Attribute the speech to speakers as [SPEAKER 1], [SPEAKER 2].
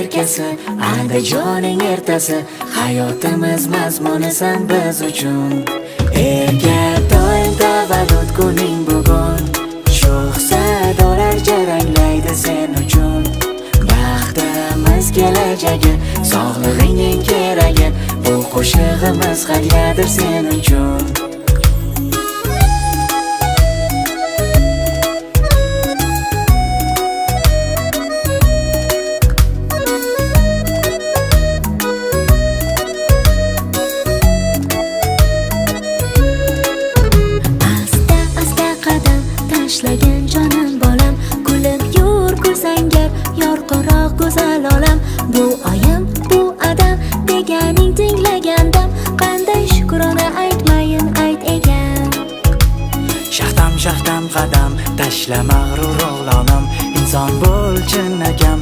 [SPEAKER 1] yelkasi, Andijoning ertasi, hayotimiz mazmunisan biz uchun. Elga doim tavallud kuning bugun, sho'x sadolar jaranglaydi sen uchun. Baxtimiz kelajagi, sog'lig'ingning keragi, bu qo'shig'imiz hadyadir sen uchun.
[SPEAKER 2] Tashlagan jonim bolam, kulib yur kulsangar, yorqinroq go'zal olam. Bu oyim, bu adam deganing tinglagandam, qanday shukrona aytmayin ayt ekan.
[SPEAKER 1] Shaxtam qadam, tashla mag'rur o'g'lonim, inson bo'l chinakam,